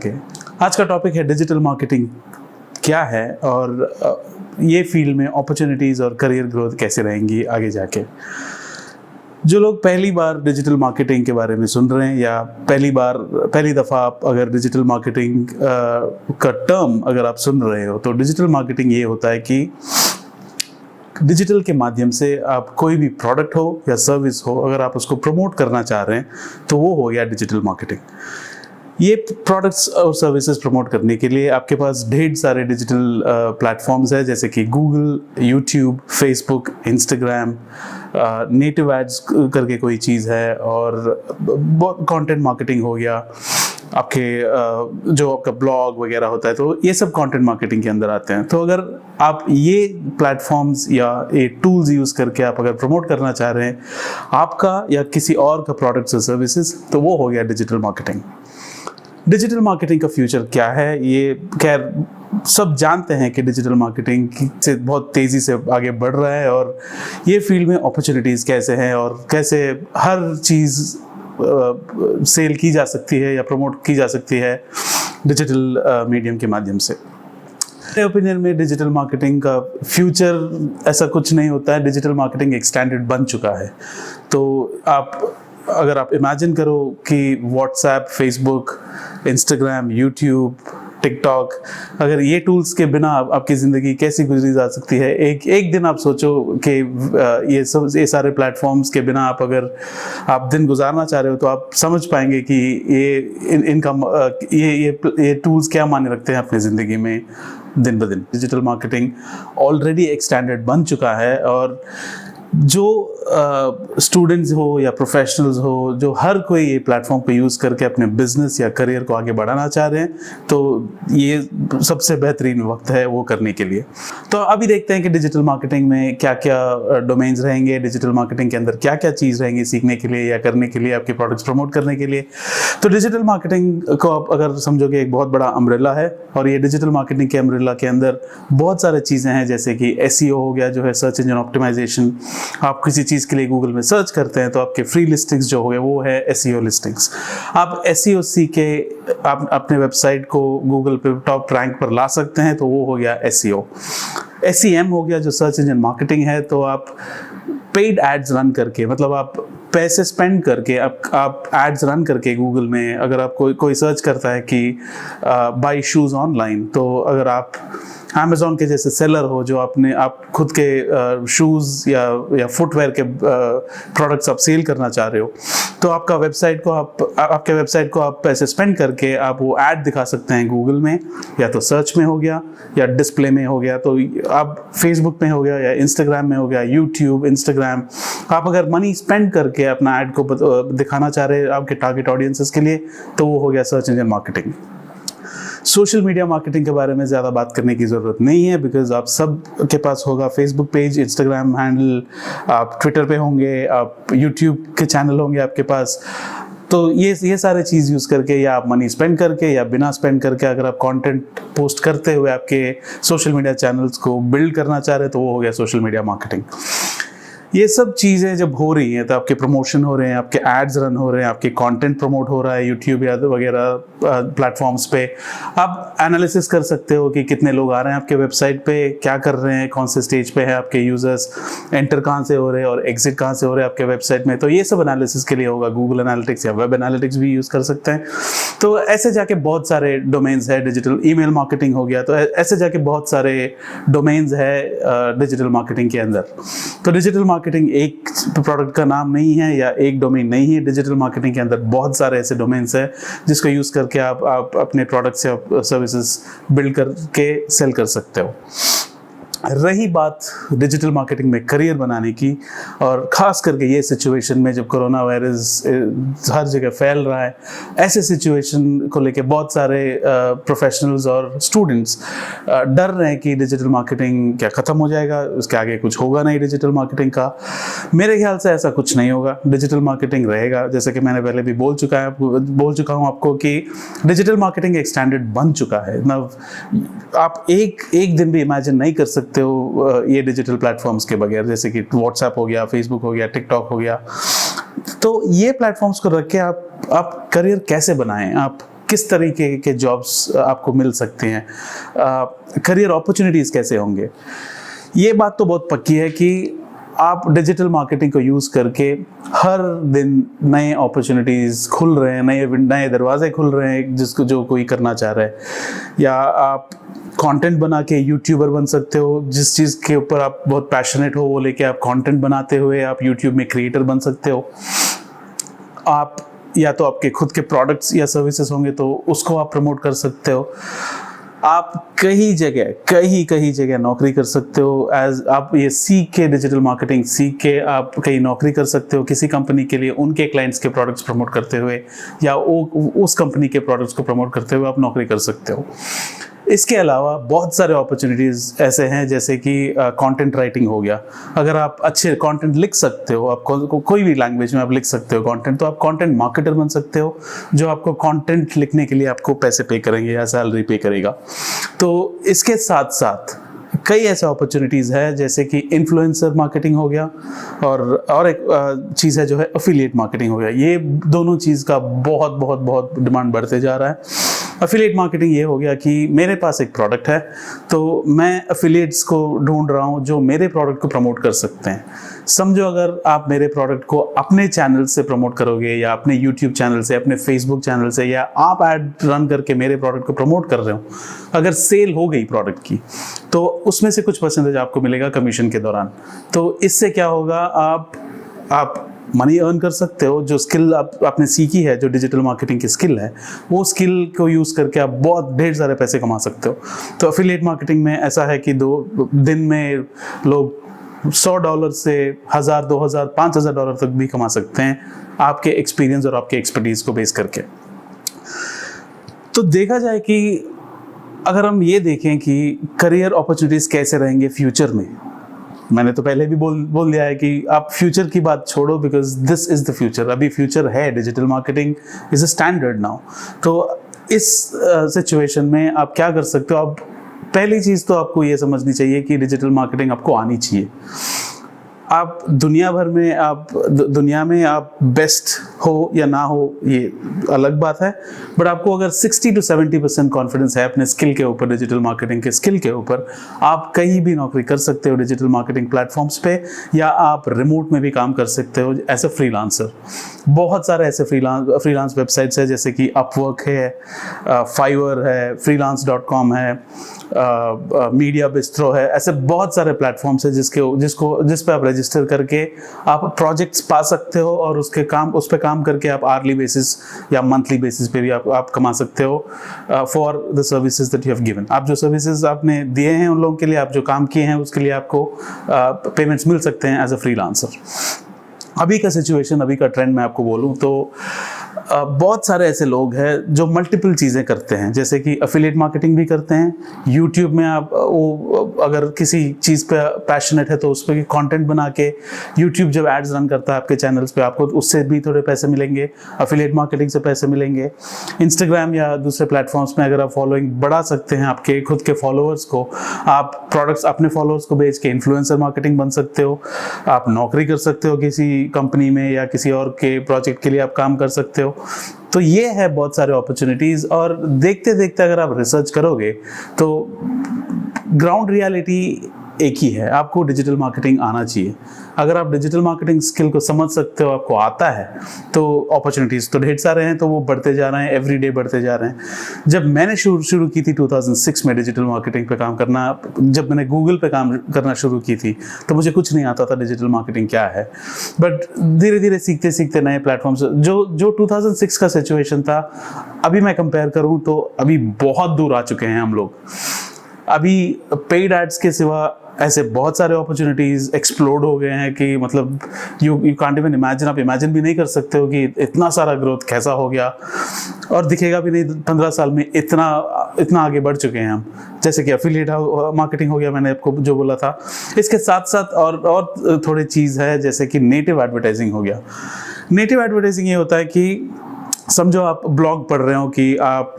करके। आज का टॉपिक है डिजिटल मार्केटिंग क्या है और ये फील्ड में अपॉर्चुनिटीज़ और करियर ग्रोथ कैसे रहेंगी आगे जाके। जो लोग पहली बार डिजिटल मार्केटिंग के बारे में सुन रहे हैं या पहली दफ़ा आप अगर डिजिटल मार्केटिंग का टर्म अगर आप सुन रहे हो, तो डिजिटल मार्केटिंग ये होता है कि डिजिटल के माध्यम से आप कोई भी प्रोडक्ट हो या सर्विस हो, अगर आप उसको प्रमोट करना चाह रहे हैं तो वो हो गया डिजिटल मार्केटिंग। ये प्रोडक्ट्स और सर्विसेज प्रमोट करने के लिए आपके पास ढेर सारे डिजिटल प्लेटफॉर्म्स हैं, जैसे कि Google, YouTube, Facebook, Instagram, native ads करके कोई चीज़ है, और बहुत कंटेंट मार्केटिंग हो गया, आपके जो आपका ब्लॉग वगैरह होता है, तो ये सब कंटेंट मार्केटिंग के अंदर आते हैं। तो अगर आप ये प्लेटफॉर्म्स या ये टूल्स यूज़ करके आप अगर प्रमोट करना चाह रहे हैं आपका या किसी और का प्रोडक्ट्स और सर्विसेज, तो वो हो गया डिजिटल मार्केटिंग। डिजिटल मार्केटिंग का फ्यूचर क्या है, ये खैर सब जानते हैं कि डिजिटल मार्केटिंग से बहुत तेज़ी से आगे बढ़ रहा है, और ये फील्ड में अपॉर्चुनिटीज़ कैसे हैं और कैसे हर चीज़ सेल की जा सकती है या प्रमोट की जा सकती है डिजिटल मीडियम के माध्यम से। मेरे ओपिनियन में डिजिटल मार्केटिंग का फ्यूचर ऐसा कुछ नहीं होता है। डिजिटल मार्केटिंग एक स्टैंडर्ड बन चुका है। तो अगर आप इमेजिन करो कि WhatsApp, Facebook, Instagram, YouTube, TikTok, अगर ये टूल्स के बिना आपकी ज़िंदगी कैसी गुजरी जा सकती है। एक दिन आप सोचो कि ये सारे प्लेटफॉर्म्स के बिना आप दिन गुजारना चाह रहे हो, तो आप समझ पाएंगे कि ये टूल्स क्या मायने रखते हैं अपनी ज़िंदगी में दिन ब दिन। डिजिटल मार्केटिंग ऑलरेडी एक स्टैंडर्ड बन चुका है, और जो स्टूडेंट्स हो या प्रोफेशनल्स हो, जो हर कोई ये प्लेटफॉर्म पे यूज़ करके अपने बिजनेस या करियर को आगे बढ़ाना चाह रहे हैं, तो ये सबसे बेहतरीन वक्त है वो करने के लिए। तो अभी देखते हैं कि डिजिटल मार्केटिंग में क्या क्या डोमेन्स रहेंगे, डिजिटल मार्केटिंग के अंदर क्या क्या चीज़ रहेंगी सीखने के लिए या करने के लिए, आपके प्रोडक्ट्स प्रमोट करने के लिए। तो डिजिटल मार्केटिंग को आप अगर समझोगे एक बहुत बड़ा अम्ब्रेला है, और ये डिजिटल मार्केटिंग के अम्ब्रेला के अंदर बहुत सारी चीज़ें हैं, जैसे कि SEO हो गया, जो है सर्च इंजन ऑप्टिमाइजेशन। आप किसी चीज़ के लिए गूगल में सर्च करते हैं तो आपके फ्री लिस्टिंग्स जो हो गए वो है SEO लिस्टिंग्स। आप SEO सीख के आप अपने वेबसाइट को गूगल पे टॉप रैंक पर ला सकते हैं, तो वो हो गया SEO। SEM हो गया जो सर्च इंजन मार्केटिंग है। तो आप पेड एड्स रन करके, मतलब आप पैसे स्पेंड करके आप एड्स रन करके गूगल में, अगर आप कोई सर्च करता है कि बाय शूज़ ऑनलाइन, तो अगर आप अमेज़ॉन के जैसे सेलर हो जो आप खुद के शूज़ या फुटवेयर के प्रोडक्ट्स आप सेल करना चाह रहे हो, तो आपके वेबसाइट को आप पैसे स्पेंड करके आप वो ऐड दिखा सकते हैं गूगल में, या तो सर्च में हो गया या डिस्प्ले में हो गया। तो आप फेसबुक में हो गया या इंस्टाग्राम में हो गया, यूट्यूब, इंस्टाग्राम, आप अगर मनी स्पेंड करके अपना ऐड को दिखाना चाह रहे हैं आपके टारगेट ऑडियंसेस के लिए, तो वो हो गया search engine marketing. Social media marketing के बारे में ज़्यादा बात करने की ज़रूरत नहीं है, बिकॉज आप सब के पास होगा फेसबुक पेज, इंस्टाग्राम हैंडल, आप ट्विटर पे होंगे, आप यूट्यूब के चैनल होंगे आपके पास। तो ये सारे चीज़ यूज़ करके, या आप मनी स्पेंड करके या बिना स्पेंड करके, अगर आप कंटेंट पोस्ट करते हुए आपके सोशल मीडिया चैनल्स को बिल्ड करना चाह रहे हैं, तो वो हो गया सोशल मीडिया मार्केटिंग। ये सब चीज़ें जब हो रही हैं, तो आपके प्रमोशन हो रहे हैं, आपके एड्स रन हो रहे हैं, आपके कंटेंट प्रमोट हो रहा है यूट्यूब या वगैरह प्लेटफॉर्म्स पे, आप एनालिसिस कर सकते हो कि कितने लोग आ रहे हैं आपके वेबसाइट पे, क्या कर रहे हैं, कौन से स्टेज पे है आपके यूज़र्स, एंटर कहाँ से हो रहे हैं और एग्जिट कहाँ से हो रहे हैं आपके वेबसाइट में। तो ये सब एनालिसिस के लिए होगा गूगल एनालिटिक्स या वेब एनालिटिक्स भी यूज़ कर सकते हैं। तो ऐसे जाके बहुत सारे डोमेन्स है। डिजिटल ईमेल मार्केटिंग हो गया, तो ऐसे जाके बहुत सारे डोमेन्स है डिजिटल मार्केटिंग के अंदर। तो डिजिटल मार्केटिंग एक प्रोडक्ट का नाम नहीं है या एक डोमेन नहीं है। डिजिटल मार्केटिंग के अंदर बहुत सारे ऐसे डोमेन्स हैं जिसको यूज़ करके आप अपने प्रोडक्ट्स या सर्विसेज बिल्ड करके सेल कर सकते हो। रही बात डिजिटल मार्केटिंग में करियर बनाने की, और ख़ास करके ये सिचुएशन में जब कोरोना वायरस हर जगह फैल रहा है, ऐसे सिचुएशन को लेके बहुत सारे प्रोफेशनल्स और स्टूडेंट्स डर रहे हैं कि डिजिटल मार्केटिंग क्या ख़त्म हो जाएगा, उसके आगे कुछ होगा नहीं डिजिटल मार्केटिंग का। मेरे ख्याल से ऐसा कुछ नहीं होगा, डिजिटल मार्केटिंग रहेगा। जैसे कि मैंने पहले भी बोल चुका हूँ आपको कि डिजिटल मार्केटिंग एक स्टैंडर्ड बन चुका है। आप एक दिन भी इमेजिन नहीं कर सकते हो ये डिजिटल प्लेटफॉर्म्स के बगैर, जैसे कि व्हाट्सएप हो गया, फेसबुक हो गया, टिकटॉक हो गया। तो ये प्लेटफॉर्म्स को रख के आप करियर कैसे बनाएं, आप किस तरीके के जॉब्स आपको मिल सकते हैं, करियर अपॉर्चुनिटीज़ कैसे होंगे। ये बात तो बहुत पक्की है कि आप डिजिटल मार्केटिंग को यूज़ करके हर दिन नए अपॉर्चुनिटीज़ खुल रहे हैं, नए दरवाजे खुल रहे हैं जिसको जो कोई करना चाह रहा है। या आप कंटेंट बना के यूट्यूबर बन सकते हो, जिस चीज़ के ऊपर आप बहुत पैशनेट हो वो लेके आप कंटेंट बनाते हुए आप यूट्यूब में क्रिएटर बन सकते हो। आप या तो आपके खुद के प्रोडक्ट्स या सर्विसेज होंगे तो उसको आप प्रमोट कर सकते हो। आप कई जगह नौकरी कर सकते हो। एज आप ये सीख के, डिजिटल मार्केटिंग सीख के आप कहीं नौकरी कर सकते हो किसी कंपनी के लिए, उनके क्लाइंट्स के प्रोडक्ट्स प्रमोट करते हुए, या उस कंपनी के प्रोडक्ट्स को प्रमोट करते हुए आप नौकरी कर सकते हो। इसके अलावा बहुत सारे अपॉर्चुनिटीज़ ऐसे हैं, जैसे कि कंटेंट राइटिंग हो गया। अगर आप अच्छे कंटेंट लिख सकते हो, आप कोई भी लैंग्वेज में आप लिख सकते हो कंटेंट, तो आप कंटेंट मार्केटर बन सकते हो, जो आपको कंटेंट लिखने के लिए आपको पैसे पे करेंगे या सैलरी पे करेगा। तो इसके साथ साथ कई ऐसे अपॉर्चुनिटीज़ है, जैसे कि इन्फ्लुएंसर मार्केटिंग हो गया, और एक चीज़ है जो है एफिलिएट मार्केटिंग हो गया। ये दोनों चीज़ का बहुत डिमांड बढ़ते जा रहा है। एफिलिएट मार्केटिंग ये हो गया कि मेरे पास एक प्रोडक्ट है, तो मैं एफिलिएट्स को ढूंढ रहा हूँ जो मेरे प्रोडक्ट को प्रमोट कर सकते हैं। समझो अगर आप मेरे प्रोडक्ट को अपने चैनल से प्रमोट करोगे, या अपने यूट्यूब चैनल से, अपने फेसबुक चैनल से, या आप ऐड रन करके मेरे प्रोडक्ट को प्रमोट कर रहे हो, अगर सेल हो गई प्रोडक्ट की, तो उसमें से कुछ परसेंटेज आपको मिलेगा कमीशन के दौरान। तो इससे क्या होगा, आप मनी अर्न कर सकते हो। जो स्किल आपने सीखी है, जो डिजिटल मार्केटिंग की स्किल है, वो स्किल को यूज़ करके आप बहुत ढेर सारे पैसे कमा सकते हो। तो एफिलिएट मार्केटिंग में ऐसा है कि 2 दिन में लोग $100 से $1000, $2000, $5000 तक भी कमा सकते हैं, आपके एक्सपीरियंस और आपके एक्सपर्टीज़ को बेस करके। तो देखा जाए कि अगर हम ये देखें कि करियर अपॉर्चुनिटीज़ कैसे रहेंगे फ्यूचर में, मैंने तो पहले भी बोल दिया है कि आप फ्यूचर की बात छोड़ो, because this is the future. अभी फ्यूचर है, digital marketing is a standard now. तो इस सिचुएशन में आप क्या कर सकते हो, आप पहली चीज़ तो आपको ये समझनी चाहिए कि डिजिटल मार्केटिंग आपको आनी चाहिए। आप दुनिया में आप बेस्ट हो या ना हो ये अलग बात है, बट आपको अगर 60 to 70% कॉन्फिडेंस है अपने स्किल के ऊपर, डिजिटल मार्केटिंग के स्किल के ऊपर, आप कहीं भी नौकरी कर सकते हो डिजिटल मार्केटिंग प्लेटफॉर्म्स पे, या आप रिमोट में भी काम कर सकते हो एज अ फ्रीलांसर। बहुत सारे ऐसे फ्रीलांस वेबसाइट्स है, जैसे कि अपवर्क है, फाइवर है, freelance.com है, मीडिया बिस्ट्रो है। ऐसे बहुत सारे प्लेटफॉर्म्स है जिस पे आप रजिस्टर करके आप प्रोजेक्ट्स पा सकते हो, और उस पे काम करके आप आर्ली बेसिस या मंथली बेसिस पे भी आप कमा सकते हो for the services that you have given. आप जो सर्विसेज आपने दिए हैं उन लोगों के लिए, आप जो काम किए हैं उसके लिए आपको पेमेंट्स मिल सकते हैं एज अ फ्रीलांसर। अभी का सिचुएशन, अभी का ट्रेंड मैं आपको बोलूँ तो बहुत सारे ऐसे लोग हैं जो मल्टीपल चीज़ें करते हैं, जैसे कि एफिलिएट मार्केटिंग भी करते हैं। यूट्यूब में आप अगर किसी चीज़ पे पैशनेट है तो उस पर कंटेंट बना के यूट्यूब जब एड्स रन करता है आपके चैनल्स पे, आपको उससे भी थोड़े पैसे मिलेंगे, एफिलिएट मार्केटिंग से पैसे मिलेंगे। इंस्टाग्राम या दूसरे प्लेटफॉर्म्स में अगर आप फॉलोइंग बढ़ा सकते हैं आपके खुद के फॉलोअर्स को, आप प्रोडक्ट्स अपने फॉलोअर्स को बेच के इन्फ्लुएंसर मार्केटिंग बन सकते हो। आप नौकरी कर सकते हो किसी कंपनी में, या किसी और के प्रोजेक्ट के लिए आप काम कर सकते हो। तो ये है बहुत सारे अपॉर्चुनिटीज़, और देखते देखते अगर आप रिसर्च करोगे तो ग्राउंड रियलिटी एक ही है, आपको डिजिटल मार्केटिंग आना चाहिए। अगर आप डिजिटल मार्केटिंग स्किल को समझ सकते हो, आपको आता है, तो अपॉर्चुनिटीज़ तो ढेर सारे हैं, तो वो बढ़ते जा रहे हैं, एवरीडे बढ़ते जा रहे हैं। जब मैंने शुरू की थी 2006 में डिजिटल मार्केटिंग पे काम करना, जब मैंने गूगल पे काम करना शुरू की थी, तो मुझे कुछ नहीं आता था डिजिटल मार्केटिंग क्या है। बट धीरे धीरे सीखते सीखते नए प्लेटफॉर्म्स, जो 2006 का सिचुएशन था, अभी मैं कंपेयर करूँ तो अभी बहुत दूर आ चुके हैं हम लोग। अभी पेड एड्स के सिवा ऐसे बहुत सारे अपॉर्चुनिटीज़ एक्सप्लोड हो गए हैं कि मतलब यू कांट इवन इमेजिन, आप इमेजिन भी नहीं कर सकते हो कि इतना सारा ग्रोथ कैसा हो गया, और दिखेगा भी नहीं 15 साल में इतना आगे बढ़ चुके हैं हम। जैसे कि एफिलिएट मार्केटिंग हो गया, मैंने आपको जो बोला था। इसके साथ साथ और थोड़ी चीज़ है, जैसे कि नेटिव एडवर्टाइजिंग हो गया। नेटिव एडवर्टाइजिंग ये होता है कि समझो आप ब्लॉग पढ़ रहे हो कि आप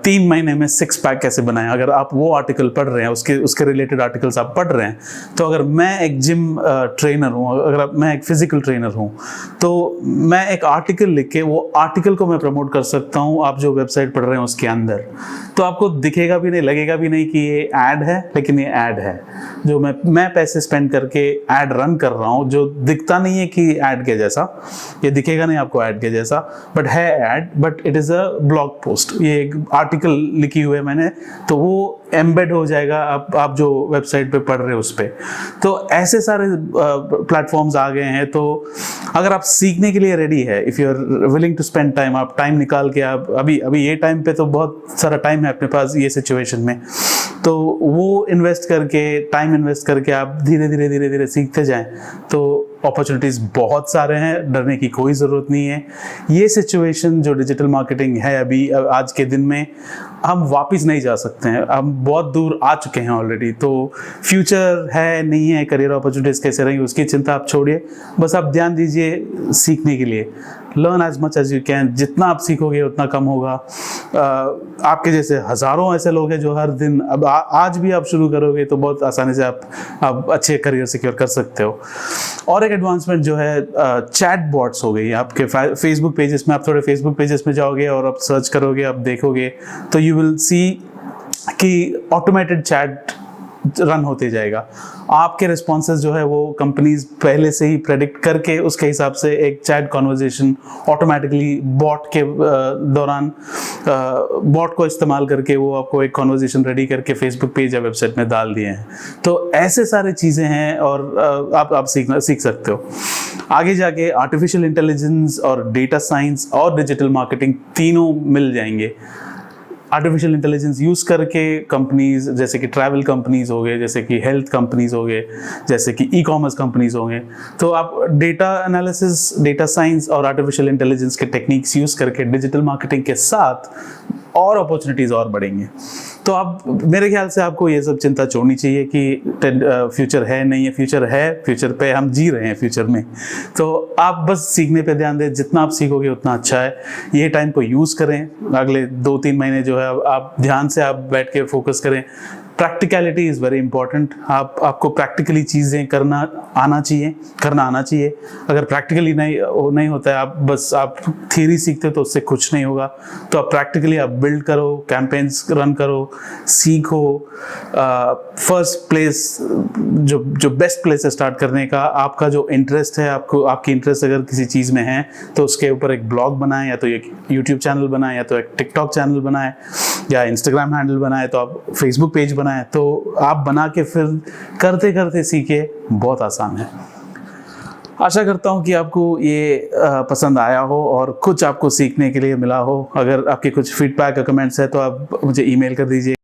3 महीने में 6 पैक कैसे बनाएं, अगर आप वो आर्टिकल पढ़ रहे हैं, उसके रिलेटेड आर्टिकल्स आप पढ़ रहे हैं, तो अगर मैं एक जिम ट्रेनर हूँ, अगर मैं एक फिजिकल ट्रेनर हूँ, तो मैं एक आर्टिकल लिख के वो आर्टिकल को मैं प्रमोट कर सकता हूँ आप जो वेबसाइट पढ़ रहे हैं उसके अंदर। तो आपको दिखेगा भी नहीं, लगेगा भी नहीं कि ये ऐड है, लेकिन ये ऐड है। जो मैं पैसे स्पेंड करके ऐड रन कर रहा हूँ, जो दिखता नहीं है कि ऐड के जैसा, ये दिखेगा नहीं आपको ऐड के जैसा, बट है add, but it is a blog post. ये एक आर्टिकल लिखी हुई है मैंने, तो वो एम्बेड हो जाएगा आप जो वेबसाइट पे पढ़ रहे हो उस पर। तो ऐसे सारे प्लेटफॉर्म्स आ गए हैं। तो अगर आप सीखने के लिए रेडी है, if you are willing to spend time, आप टाइम निकाल के, आप अभी ये टाइम पे तो बहुत सारा टाइम है अपने पास ये सिचुएशन में, तो वो टाइम इन्वेस्ट करके आप धीरे धीरे सीखते जाएं, तो अपॉर्चुनिटीज़ बहुत सारे हैं, डरने की कोई ज़रूरत नहीं है। ये सिचुएशन जो डिजिटल मार्केटिंग है अभी आज के दिन में, हम वापस नहीं जा सकते हैं, हम बहुत दूर आ चुके हैं ऑलरेडी। तो फ्यूचर है नहीं है, करियर अपॉर्चुनिटीज़ कैसे रहेंगी उसकी चिंता आप छोड़िए, बस आप ध्यान दीजिए सीखने के लिए। Learn as much as you can, जितना आप सीखोगे उतना कम होगा। आपके जैसे हज़ारों ऐसे लोग हैं जो हर दिन, अब आज भी आप शुरू करोगे तो बहुत आसानी से आप अच्छे करियर सिक्योर कर सकते हो। और एक एडवांसमेंट जो है चैट बॉट्स हो गई आपके फेसबुक पेजेस में। आप थोड़े फेसबुक पेजेस में जाओगे और आप सर्च करोगे, आप देखोगे तो यू विल सी कि ऑटोमेटेड चैट रन होते जाएगा। आपके रिस्पॉन्सेज जो है वो कंपनीज पहले से ही प्रेडिक्ट करके उसके हिसाब से एक चैट कॉन्वर्जेशन ऑटोमेटिकली बॉट के दौरान बॉट को इस्तेमाल करके वो आपको एक कॉन्वर्जेशन रेडी करके फेसबुक पेज या वेबसाइट में डाल दिए हैं। तो ऐसे सारे चीज़ें हैं और आप सीख सकते हो। आगे जाके आर्टिफिशियल इंटेलिजेंस और डेटा साइंस और डिजिटल मार्केटिंग तीनों मिल जाएंगे। आर्टिफिशियल इंटेलिजेंस यूज़ करके कंपनीज जैसे कि ट्रैवल कंपनीज हो गए, जैसे कि हेल्थ कंपनीज हो गए, जैसे कि ई कॉमर्स कंपनीज हो गए, तो आप डेटा एनालिसिस, डेटा साइंस और आर्टिफिशियल इंटेलिजेंस के टेक्निक्स यूज़ करके डिजिटल मार्केटिंग के साथ और अपॉर्चुनिटीज़ और बढ़ेंगे। तो आप, मेरे ख्याल से आपको ये सब चिंता छोड़नी चाहिए कि फ्यूचर है नहीं है, फ्यूचर पे हम जी रहे हैं फ्यूचर में। तो आप बस सीखने पे ध्यान दें, जितना आप सीखोगे उतना अच्छा है। ये टाइम को यूज़ करें, अगले 2-3 महीने जो है आप ध्यान से आप बैठ के फोकस करें। Practicality is very important. आपको प्रैक्टिकली चीज़ें करना आना चाहिए। अगर प्रैक्टिकली नहीं होता है, आप थियरी सीखते हो तो उससे कुछ नहीं होगा। तो आप प्रैक्टिकली आप बिल्ड करो, कैंपेन्स रन करो, सीखो। फर्स्ट प्लेस जो बेस्ट प्लेस है स्टार्ट करने का, आपका जो इंटरेस्ट है, आपकी इंटरेस्ट अगर किसी चीज़ में है तो उसके ऊपर एक ब्लॉग बनाएं, या तो एक यूट्यूब चैनल बनाएं, या तो एक टिकटॉक चैनल बनाएं, या इंस्टाग्राम हैंडल बनाएं, तो आप फेसबुक पेज बनाएं। तो आप बना के फिर करते करते सीखे, बहुत आसान है। आशा करता हूं कि आपको ये पसंद आया हो और कुछ आपको सीखने के लिए मिला हो। अगर आपके कुछ फीडबैक या कमेंट्स है तो आप मुझे ईमेल कर दीजिए।